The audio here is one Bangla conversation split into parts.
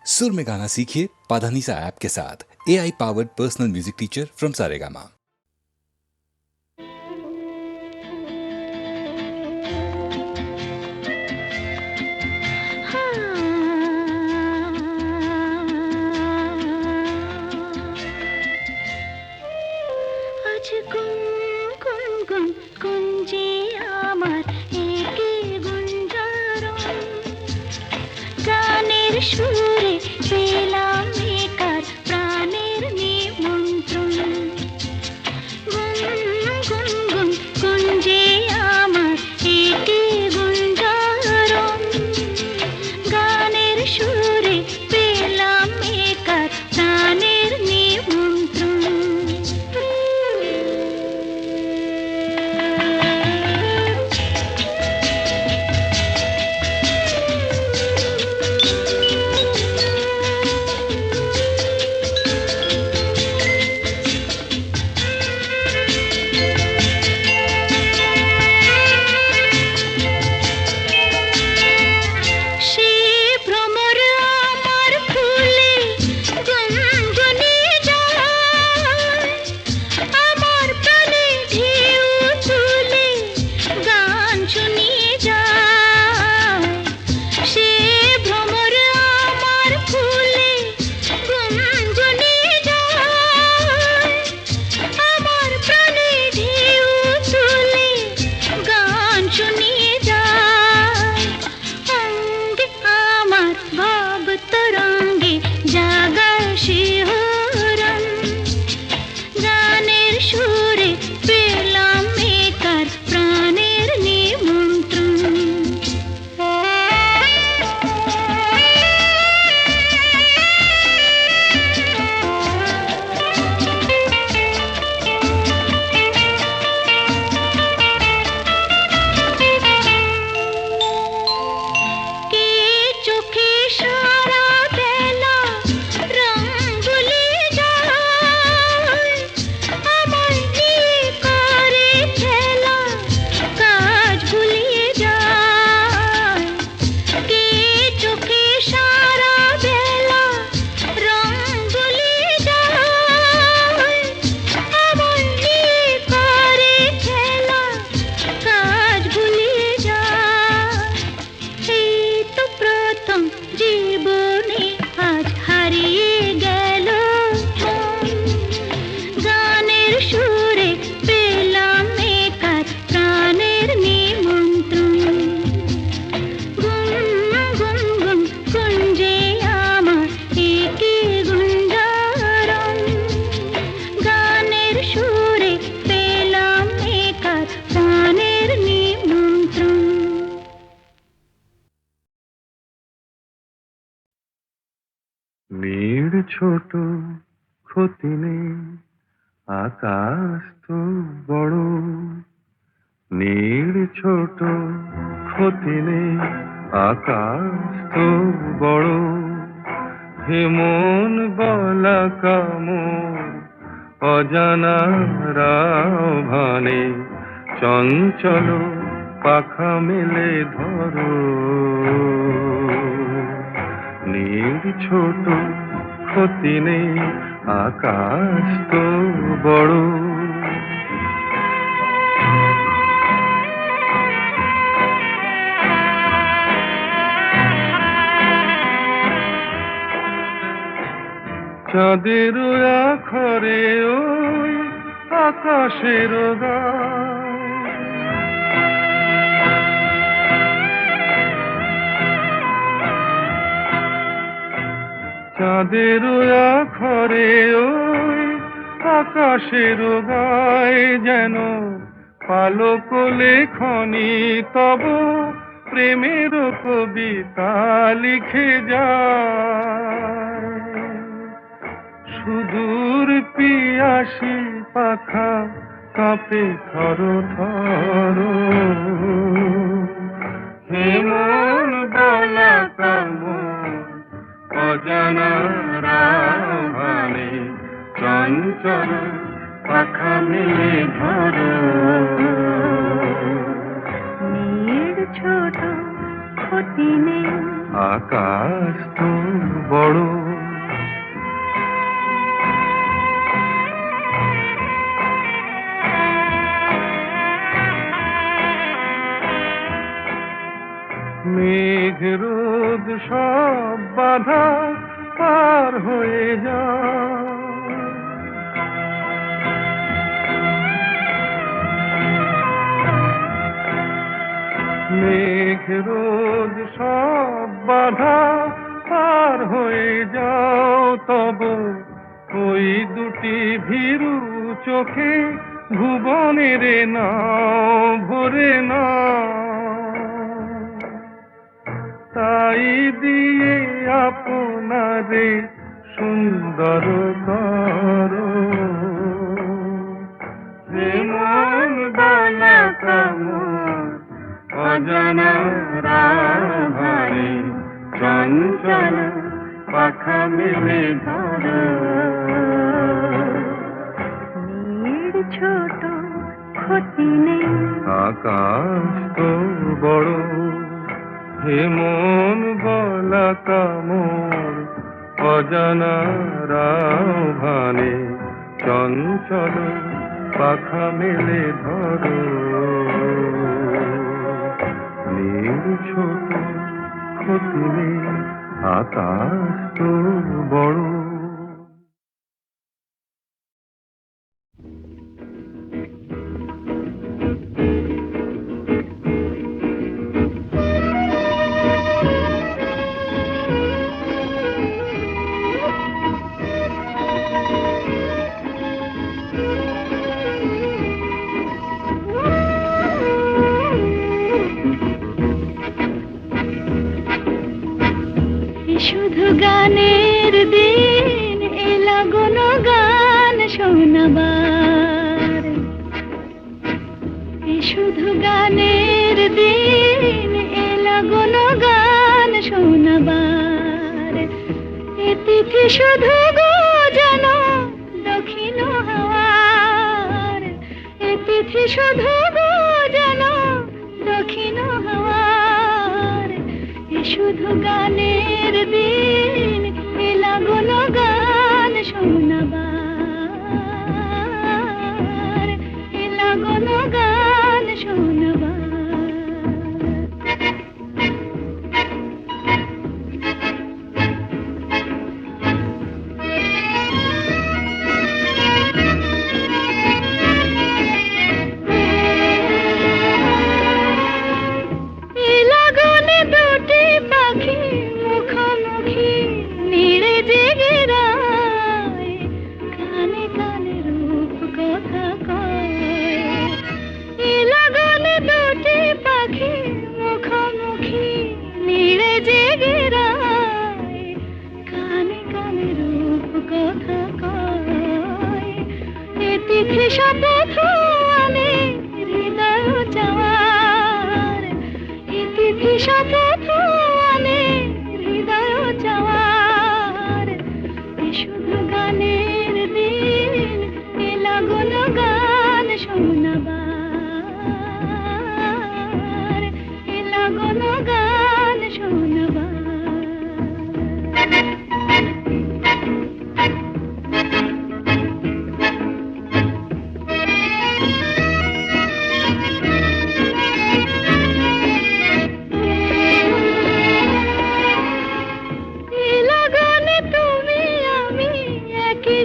सुर में गाना सीखिए पाधानीसा ऐप के साथ। AI powered personal music teacher from Saregama. সুরে পেলাম একার প্রাণের নিমন্ত্রণ। গুন গুন গুঞ্জে আমার একে গুঞ্জারণ। গানের সুরে পেলাম একার প্রাণের নিমন্ত্রণ। নীড় ছোট ক্ষতি নেই, আকাশ তো বড়। নীড় ছোট ক্ষতি নেই, আকাশ তো বড়। হেমন বলা কামন অজানার ভানে চঞ্চল পাখা মেলে ধরো। নীড় ছোট ক্ষতি নেই, আকাশ তো বড়। চাঁদের আখরে ওই আকাশের গায়, চাঁদের আখরে ওই আকাশের গায় যেন পালক লেখনি তব প্রেমের কবিতা লিখে যায়। সুদূর পিয়াসী পাখা কাঁপে থর থর। হেমন বলা কামন অজানার ভানে চঞ্চল পাখা মেলে ধরো। নীড় ছোট ক্ষতি নেই, আকাশ তো বড়, মেঘ রোদ সব বাধা পার হয়ে যায়। মেঘ রোদ সব বাধা পার হয়ে যাও, তব ওই দুটি ভীরু চোখে ভুবনের নাও ভরে নাও। তাই দিয়ে আপনারে সুন্দর করো, যে মন বালা কামন অজানা রাভারে চঞ্চল পাখা মেলে ধরো। মেয়ের ছোট ক্ষতি নেই, আকাশ তো বড়, হে মন বলা কামর অজানা রাভানে চঞ্চল পাখা মেলে ধরো। নীল ছোট ক্ষতি নেই, আকাশ তো বড়। শুধু গানের দিন এলা গুন গান শোনাবার, শুধু গানের দিন এলা গুন গান শোনাবার। এ তিথি শুধু গো যেন দক্ষিণ হাওয়ার, এ তিথি শুধু গো যেন দক্ষিণ হাওয়ার। শুধু গানের দিন এলা গুন গান শোনাবার, এলা গুন গান শোনাবার। তিথি শপথ আনে হৃদয় চাওয়ার, তিথি শপথ আনে হৃদয় চাওয়ার। শুধু গানের দিন এলা গুন গান শোনাবার, এলা গুন গান শোনাবার।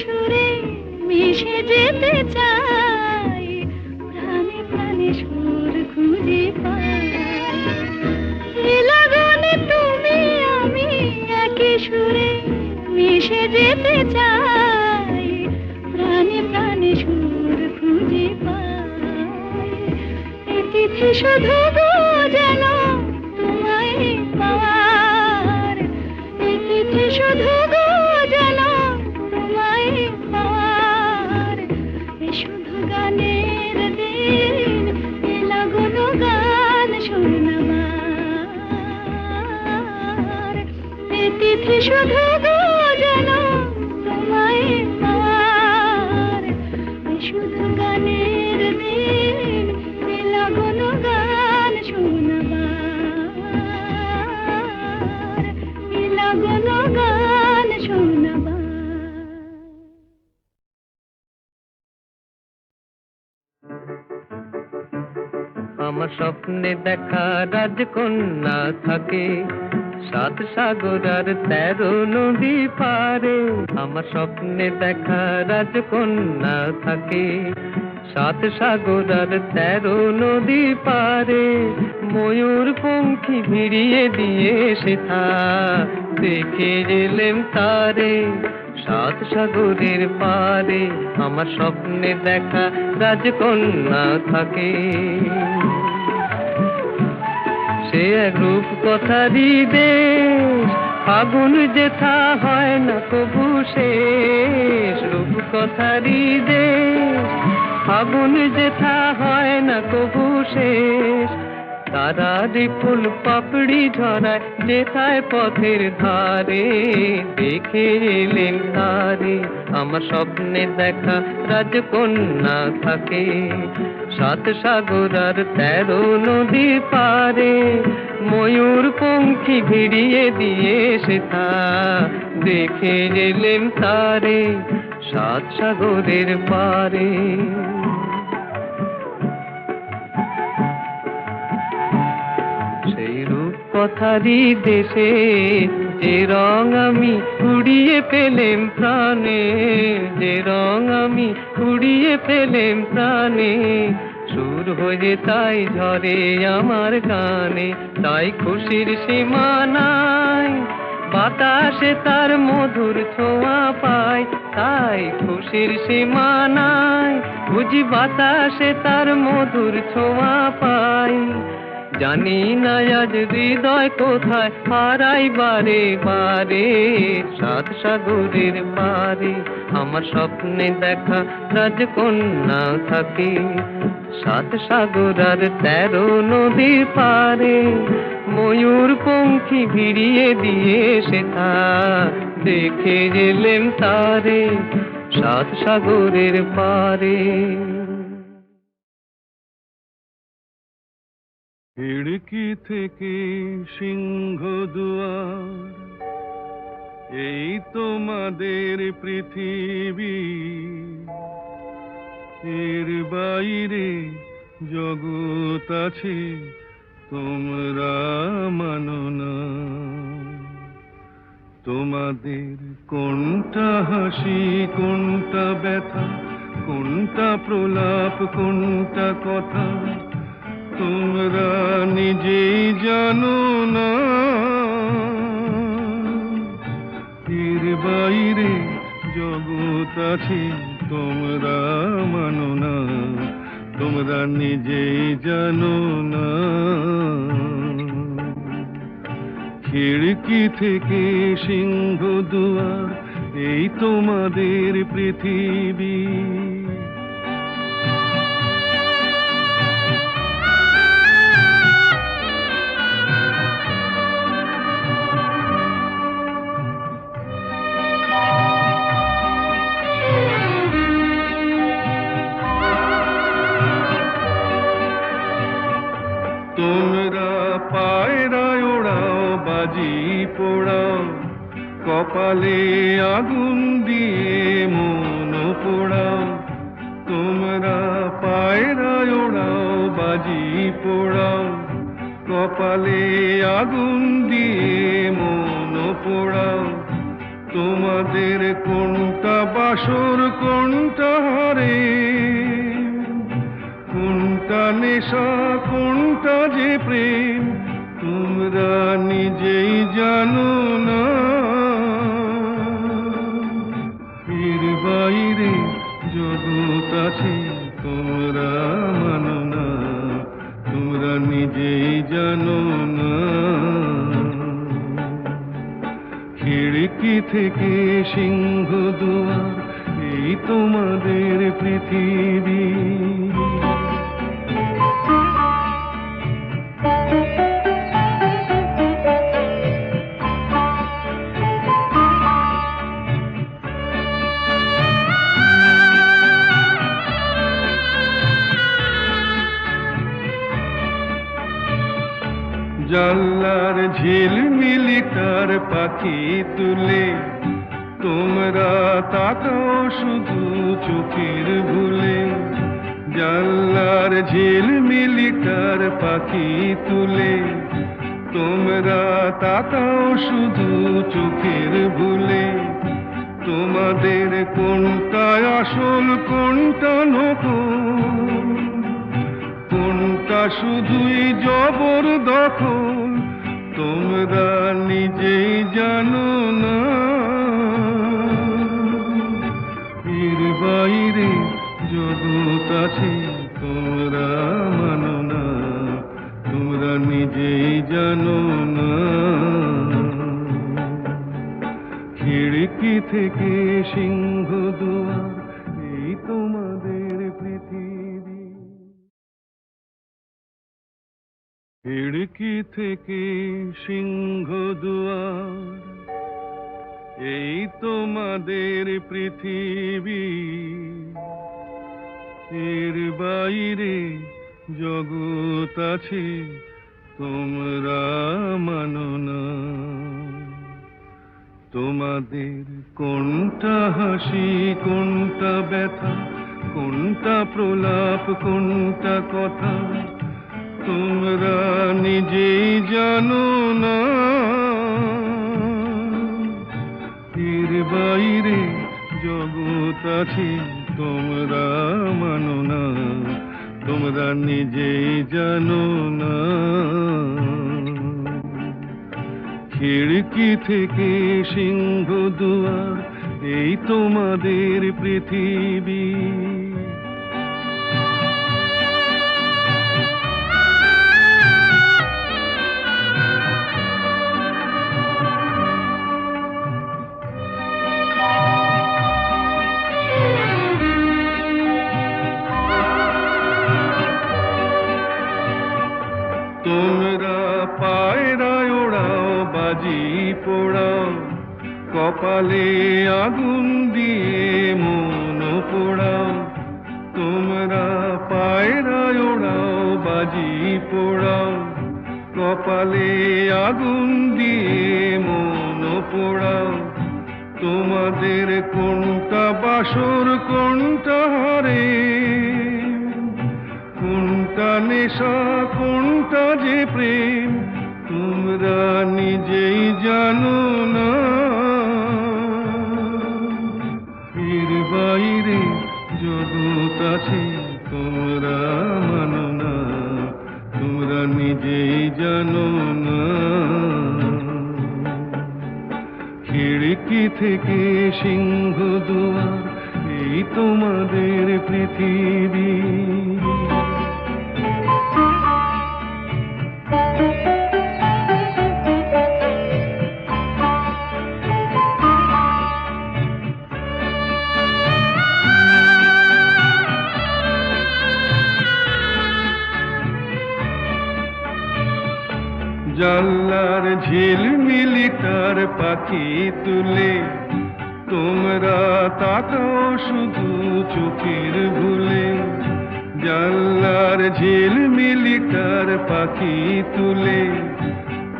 সুরে মিশে যেতে চাই, প্রাণে প্রাণে সুর খুঁজে পাই। লাগনে তুমি আমি একই সুরে মিশে যেতে চাই, প্রাণে প্রাণে সুর খুঁজে পাই। এ তিথি শুধু গো যেন তোমায় পাওয়ার, এ তিথি শুধু গো যেন পাওয়ার। শুধু গানের দিন এলা গুন গান শোনাবার, এ তিথি শুধু গো যেন তোমায় পাওয়ার। শুধু গানের দিন এলা গুন গান শোনাবার, আমার স্বপ্নে দেখা রাজকন্যা থাকে 7 সাগর আর 13 নদী পারে। আমার স্বপ্নে দেখা রাজকন্যা থাকে 7 সাগর আর 13 নদী পারে। ময়ূর পঙ্খী ভিড়িয়ে দিয়ে সেথা দেখে এলেম তারে 7 সাগরের পারে। আমার স্বপ্নে দেখা রাজকন্যা থাকে। সে এক রূপ কথারই দেশ, ফাগুন যেথা হয় না কবু শেষ। রূপ কথারই দেশ, ফাগুন যেথা হয় না কবু শেষ। তারারি ফুল পাপড়ি ঝরায় যেথায় পথের ধারে দেখে এলেন তারে। আমার স্বপ্নে দেখা রাজকন্যা থাকে 7 সাগর আর 13 নদী পারে। ময়ূর পঙ্খী ভিড়িয়ে দিয়ে সেথা দেখে এলেন তারে 7 সাগরের পারে। সেই রূপ কথারই দেশে যে রং আমি কুড়িয়ে পেলেম প্রাণে, যে রং আমি কুড়িয়ে পেলেম প্রাণে। সুর হয়ে তাই ঝরে আমার গানে, তাই খুশির সীমা নাই। বাতাসে তার মধুর ছোঁয়া পায়, তাই খুশির সীমা নাই। বুঝি বাতাসে তার মধুর ছোঁয়া পাই। জানি না আজ হৃদয় কোথায় হারাই বারে বারে 7 সাগরের পারে। আমার স্বপ্নে দেখা রাজকন্যা থাকে 7 সাগর আর 13 নদীর পারে। ময়ূর পঙ্খী ভিড়িয়ে দিয়ে সেথা দেখে এলেম তারে 7 সাগরের পারে। খিড়কি থেকে সিংহ দুয়ার, এই তোমাদের পৃথিবী। এর বাইরে জগৎ আছে তোমরা মানো না। তোমাদের কোনটা হাসি কোনটা ব্যথা, কোনটা প্রলাপ কোনটা কথা, তোমরা নিজেই জানো না। এর বাইরে জগৎ আছে তোমরা মানো না, তোমরা নিজেই জানো না। খিড়কি থেকে সিংহ দুয়ার, এই তোমাদের পৃথিবী। তোমরা পায়রায় ওড়াও, বাজি পোড়াও, কপালে আগুন দিয়ে মন পোড়াও। তোমরা পায়রায় ওড়াও, বাজি পোড়াও, কপালে আগুন দিয়ে মন পোড়াও। তোমাদের কোনটা বাসর কোনটা হারে, কোনটা নেশা কোনটা যে প্রেম, তোমরা নিজেই জানো না। এর বাইরে জগৎ আছে তোমরা মানো না, তোমরা নিজেই জানো না। খিড়কি থেকে সিংহ দুয়ার, এই তোমাদের পৃথিবী। জানলার ঝিলমিলি তার পাখি তুলে, তোমরা তাকাও শুধু চোখের ভুলে। জানলার ঝিলমিলিটার পাখি তুলে তোমরা তাকাও শুধু চোখের ভুলে। তোমাদের কোনটা আসল কোনটা নকল, কোনটা শুধুই জবর দখল, তোমরা নিজেই জানো না। এর বাইরে জগৎ আছে তোমরা মানো না, তোমরা নিজেই জানো না। খিড়কি থেকে সিংহ দুয়ার, এই তোমাদের পৃথিবী। খিড়কি থেকে সিংহ দুয়ার, এই তোমাদের পৃথিবী। এর বাইরে জগৎ আছে তোমরা মানো না। তোমাদের কোনটা হাসি কোনটা ব্যথা, কোনটা প্রলাপ কোনটা কথা, তোমরা নিজেই জানো না। এর বাইরে জগৎ আছে তোমরা মানো না, তোমরা নিজেই জানো না। খিড়কি থেকে সিংহ দুয়ার, এই তোমাদের পৃথিবী। তোমরা পায়রায় ওড়াও বাজি পোড়াও, কপালে আগুন দিয়ে মন পোড়াও। তোমরা পায়রায় ওড়াও বাজি পোড়াও, কপালে আগুন দিয়ে মন পোড়াও। তোমাদের কোনটা বাসর কোনটা হারে, কোনটা নেশা কোনটা যে প্রেম, তোমরা নিজেই জানো না। এর বাইরে জগৎ আছে তোমরা মানো না, তোমরা নিজেই জানো না। খিড়কি থেকে সিংহ দুয়ার, এই তোমাদের পৃথিবী। জানলার ঝিলমিলিটার পাখি তুলে তোমরা তাকাও শুধু চোখের ভুলে। জানলার ঝিলমিলিটার পাখি তুলে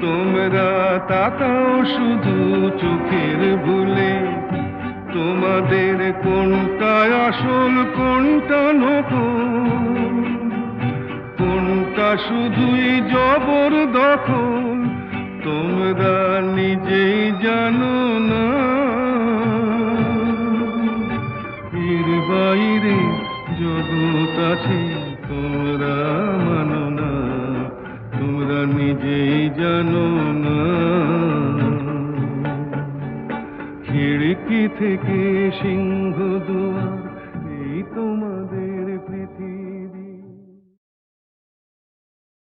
তোমরা তাকাও শুধু চোখের ভুলে। তোমাদের কোনটা আসল কোনটা নকল, কোনটা শুধুই জবর দখল, তোমরা নিজেই জানো না। এর বাইরে জগৎ আছে তোমরা মানো না, তোমরা নিজেই জানো না। খিড়কি থেকে সিংহ দুয়ার, এই তোমাদের পৃথিবী।